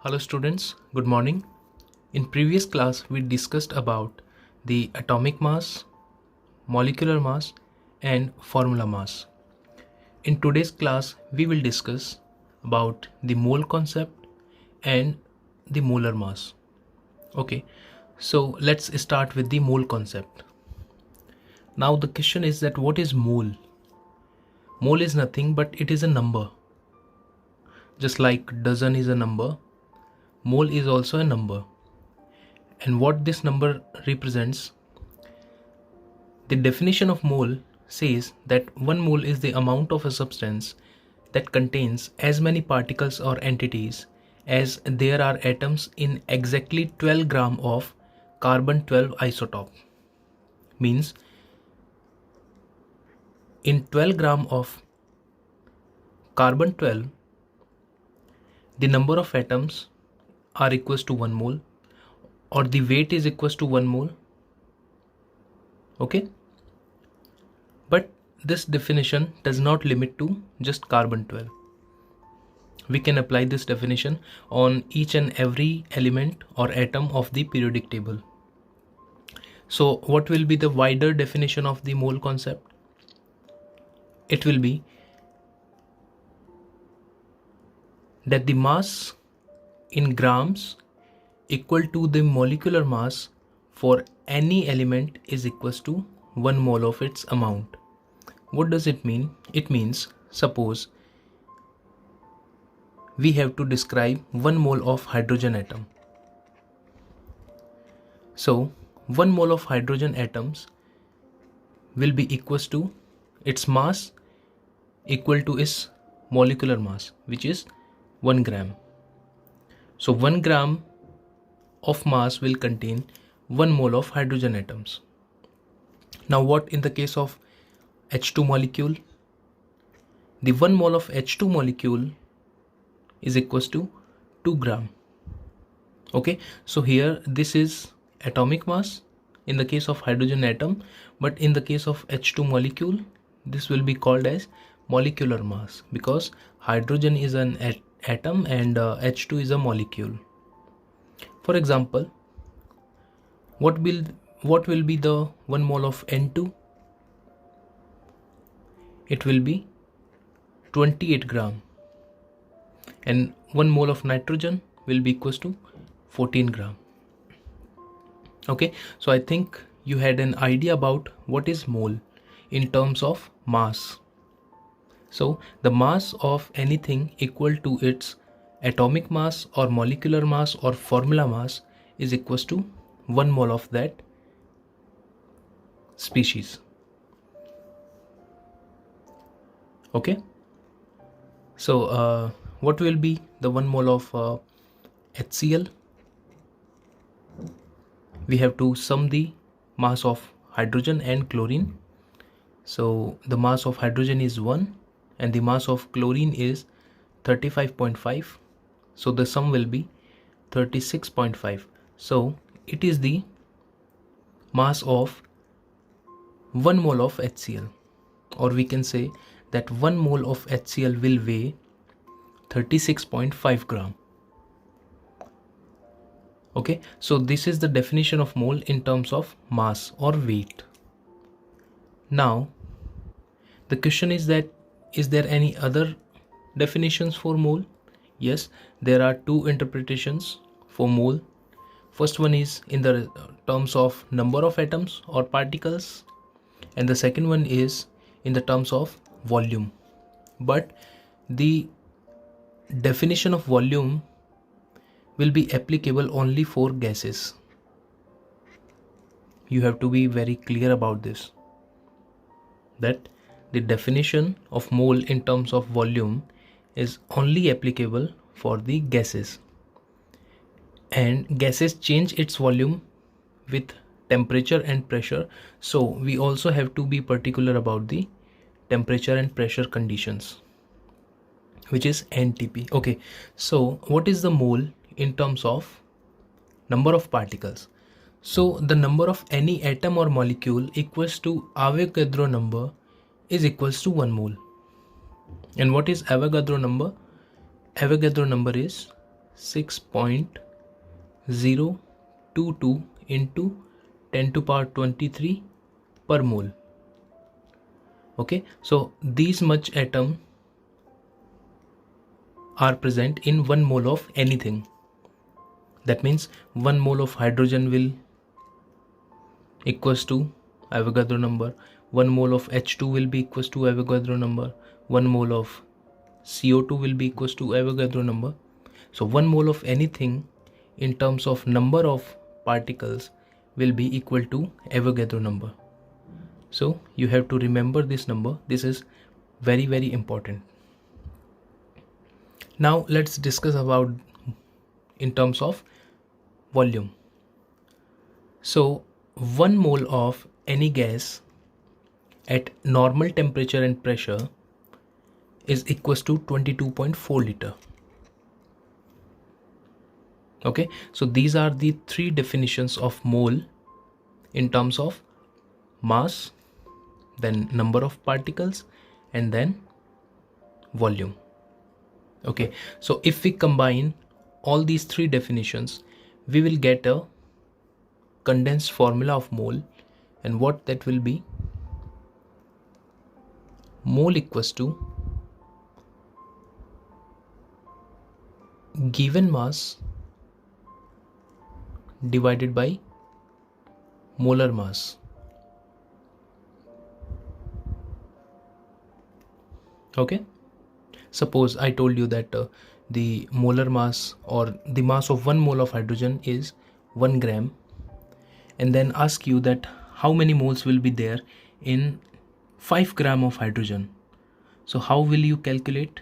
Hello students, good morning. In previous class we discussed about the atomic mass, molecular mass and formula mass. In today's class we will discuss about the mole concept and the molar mass. Okay, so let's start with the mole concept. Now the question is that what is mole? Mole is nothing but it is a number. Just like dozen is a number, mole is also a number. And what this number represents, the definition of mole says that 1 mole is the amount of a substance that contains as many particles or entities as there are atoms in exactly 12 gram of carbon-12 isotope. Means in 12 gram of carbon-12, the number of atoms are equals to 1 mole, or the weight is equals to 1 mole. Okay, but this definition does not limit to just carbon-12. We can apply this definition on each and every element or atom of the periodic table. So what will be the wider definition of the mole concept? It will be that the mass in grams equal to the molecular mass for any element is equals to 1 mole of its amount. What does it mean? It means, suppose we have to describe 1 mole of hydrogen atom. So 1 mole of hydrogen atoms will be equals to its mass equal to its molecular mass, which is 1 gram. So 1 gram of mass will contain 1 mole of hydrogen atoms. Now what in the case of H2 molecule? The 1 mole of H2 molecule is equals to 2 gram. Okay, so here this is atomic mass in the case of hydrogen atom, but in the case of H2 molecule this will be called as molecular mass, because hydrogen is an atom and H2 is a molecule. For example, what will be the 1 mole of N2? It will be 28 gram, and 1 mole of nitrogen will be equals to 14 gram. Okay, so I think you had an idea about what is mole in terms of mass. So the mass of anything equal to its atomic mass or molecular mass or formula mass is equals to 1 mole of that species. Okay, so what will be the 1 mole of HCl? We have to sum the mass of hydrogen and chlorine. So the mass of hydrogen is 1 and the mass of chlorine is 35.5. So the sum will be 36.5. So it is the mass of 1 mole of HCl, or we can say that 1 mole of HCl will weigh 36.5 gram. Okay, so this is the definition of mole in terms of mass or weight. Now the question is that, is there any other definitions for mole? Yes, there are two interpretations for mole. First one is in the terms of number of atoms or particles, and the second one is in the terms of volume. But the definition of volume will be applicable only for gases. You have to be very clear about this, that the definition of mole in terms of volume is only applicable for the gases, and gases change its volume with temperature and pressure. So we also have to be particular about the temperature and pressure conditions, which is NTP. Okay, so what is the mole in terms of number of particles? So the number of any atom or molecule equals to Avogadro number is equals to 1 mole. And what is Avogadro number? Avogadro number is 6.022 into 10 to power 23 per mole. Okay, so these much atom are present in 1 mole of anything. That means 1 mole of hydrogen will equals to Avogadro number, 1 mole of H2 will be equals to Avogadro number, 1 mole of CO2 will be equals to Avogadro number. So 1 mole of anything in terms of number of particles will be equal to Avogadro number. So you have to remember this number. This is very, very important. Now let's discuss about in terms of volume. So 1 mole of any gas at normal temperature and pressure is equals to 22.4 liter. Okay, so these are the 3 definitions of mole in terms of mass, then number of particles, and then volume. Okay, so if we combine all these 3 definitions, we will get a condensed formula of mole, and what that will be: mole equals to given mass divided by molar mass. Okay, suppose I told you that the molar mass or the mass of 1 mole of hydrogen is 1 gram, and then ask you that how many moles will be there in 5 gram of hydrogen. So how will you calculate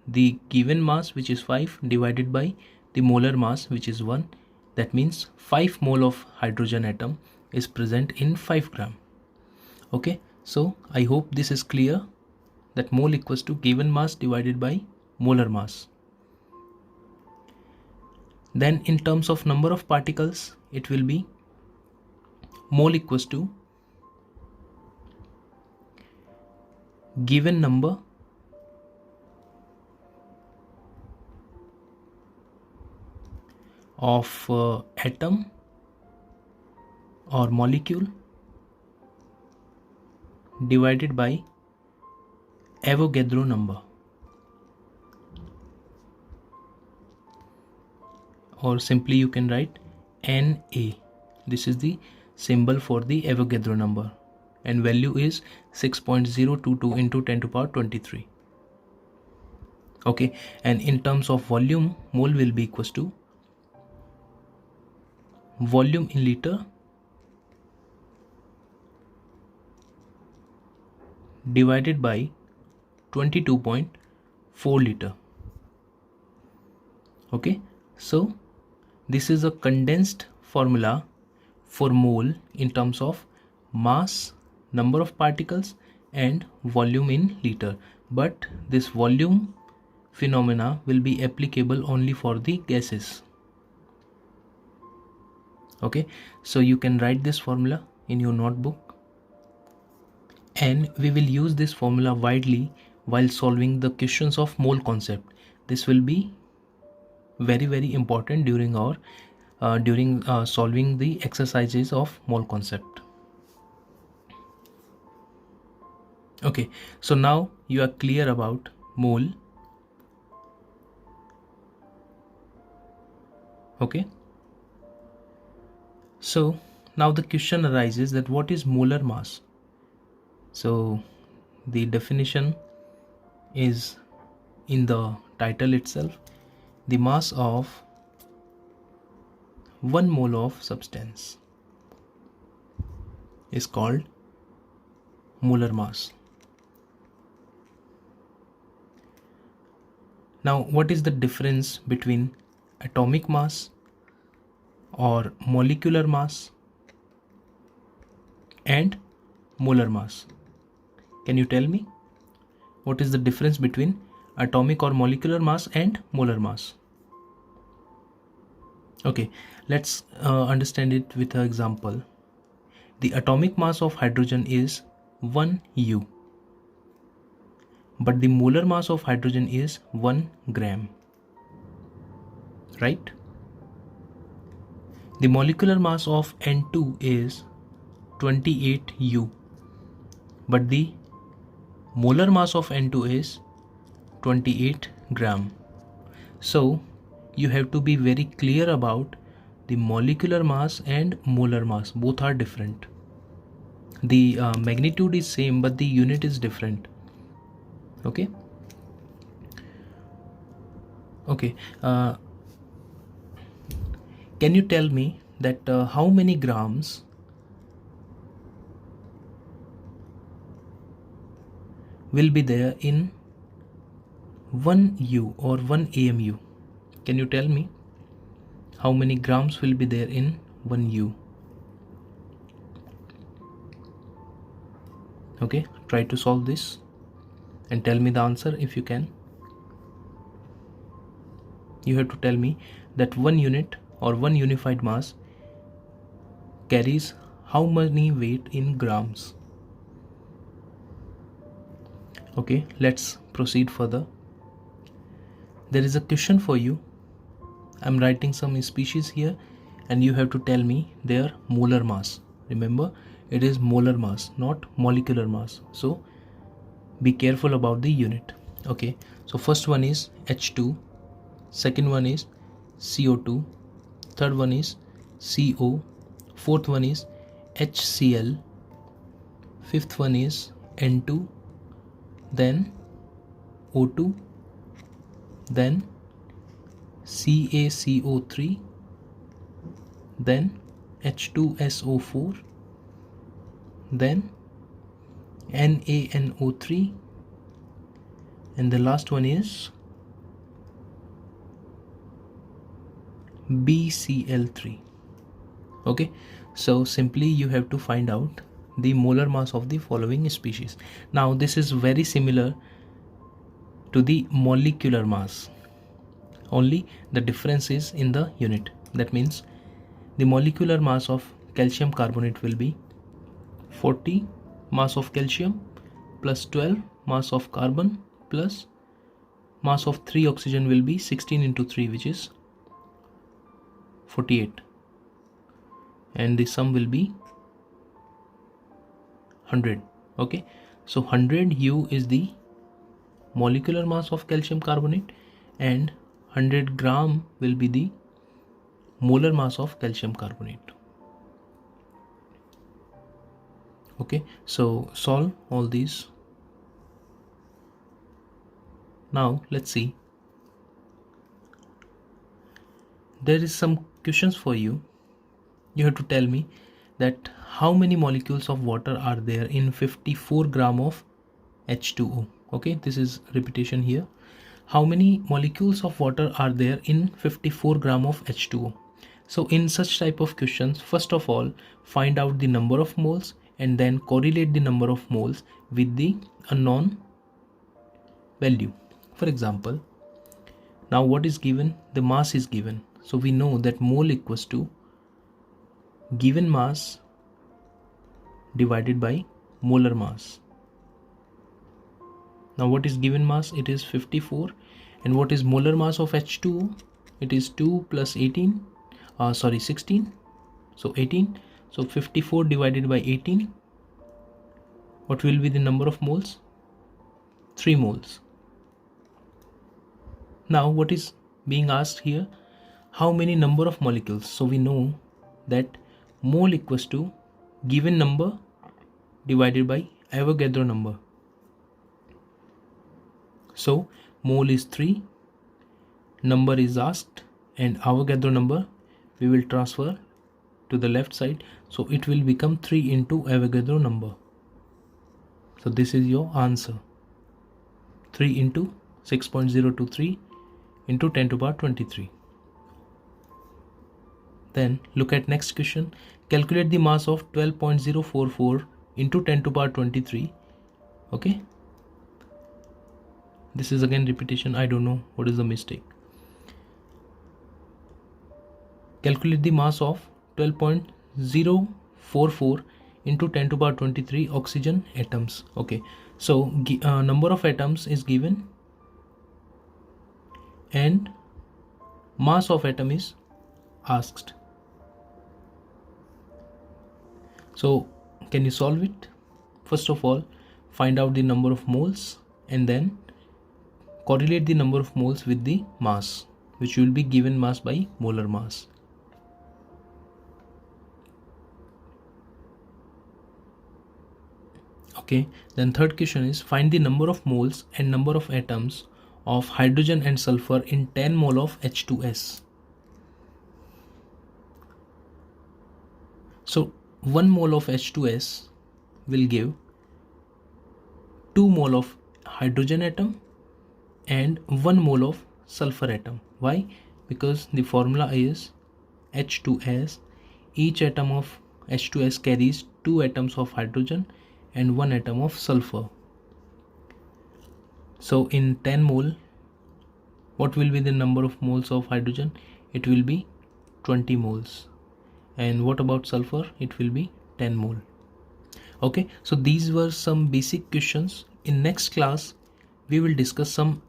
the given mass, which is 5, divided by the molar mass, which is 1? That means 5 mole of hydrogen atom is present in 5 gram. Okay, so I hope this is clear, that mole equals to given mass divided by molar mass. Then in terms of number of particles, it will be mole equals to given number of atom or molecule divided by Avogadro number, or simply you can write Na. This is the symbol for the Avogadro number, and value is 6.022 into 10 to power 23. Okay, and in terms of volume, mole will be equals to volume in liter divided by 22.4 liter. Okay, so this is a condensed formula for mole in terms of mass, number of particles, and volume in liter. But this volume phenomena will be applicable only for the gases. Okay, so you can write this formula in your notebook, and we will use this formula widely while solving the questions of mole concept. This will be very, very important during our solving the exercises of mole concept. Okay, so now you are clear about mole. Okay, so now the question arises that what is molar mass? So the definition is in the title itself. The mass of 1 mole of substance is called molar mass. Now, what is the difference between atomic mass or molecular mass and molar mass? Can you tell me what is the difference between atomic or molecular mass and molar mass? Okay, let's understand it with an example. The atomic mass of hydrogen is 1 U, but the molar mass of hydrogen is 1 gram. right? The molecular mass of N2 is 28 U, but the molar mass of N2 is 28 gram. So you have to be very clear about the molecular mass and molar mass. Both are different. The magnitude is same, but the unit is different. Okay. Can you tell me that how many grams will be there in 1 U or 1 AMU? Can you tell me how many grams will be there in 1 U? Okay, try to solve this and tell me the answer if you can. You have to tell me that 1 unit or 1 unified mass carries how many weight in grams. Okay, let's proceed further. There is a question for you. I'm writing some species here and you have to tell me their molar mass. Remember, it is molar mass, not molecular mass. So be careful about the unit. Okay, so first one is H2, second one is CO2, third one is CO, fourth one is HCl, fifth one is N2, then O2, then CaCO3, then H2SO4, then NaNO3, and the last one is BCl3. Okay, so simply you have to find out the molar mass of the following species. Now this is very similar to the molecular mass, only the difference is in the unit. That means the molecular mass of calcium carbonate will be 40 mass of calcium plus 12 mass of carbon plus mass of 3 oxygen will be 16 into 3, which is 48, and the sum will be 100. Okay, so 100 U is the molecular mass of calcium carbonate and 100 gram will be the molar mass of calcium carbonate. Okay, so solve all these. Now let's see. There is some questions for you. You have to tell me that how many molecules of water are there in 54 gram of H2O. Okay, this is repetition here. How many molecules of water are there in 54 gram of H2O? So in such type of questions, first of all, find out the number of moles and then correlate the number of moles with the unknown value. For example, now what is given? The mass is given. So we know that mole equals to given mass divided by molar mass. Now what is given mass? It is 54. And what is molar mass of H2O? It is 2 plus 16. So 18. So 54 divided by 18. What will be the number of moles? 3 moles. Now what is being asked here? How many number of molecules? So we know that mole equals to given number divided by Avogadro number. So mole is 3, number is asked, and Avogadro number we will transfer to the left side. So it will become 3 into Avogadro number. So this is your answer. 3 into 6.023 into 10 to the power 23. Then look at next question. Calculate the mass of 12.044 into 10 to the power 23. Okay. This is again repetition. I don't know what is the mistake. Calculate the mass of 12.044 into 10 to the power 23 oxygen atoms. Okay. So number of atoms is given and mass of atom is asked. So can you solve it? First of all, find out the number of moles and then correlate the number of moles with the mass, which will be given mass by molar mass. Okay, then third question is find the number of moles and number of atoms of hydrogen and sulfur in 10 mole of H2S. So 1 mole of H2S will give 2 mole of hydrogen atom and 1 mole of sulfur atom. Why? Because the formula is H2S. Each atom of H2S carries 2 atoms of hydrogen and 1 atom of sulfur. So in 10 mole, what will be the number of moles of hydrogen? It will be 20 moles. And what about sulfur? It will be 10 mole. Okay, so these were some basic questions. In next class, we will discuss some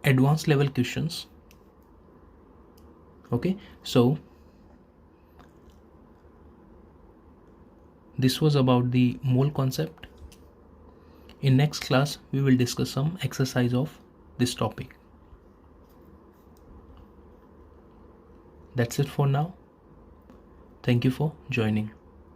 advanced level questions. Okay, so this was about the mole concept. In next class, we will discuss some exercise of this topic. That's it for now. Thank you for joining.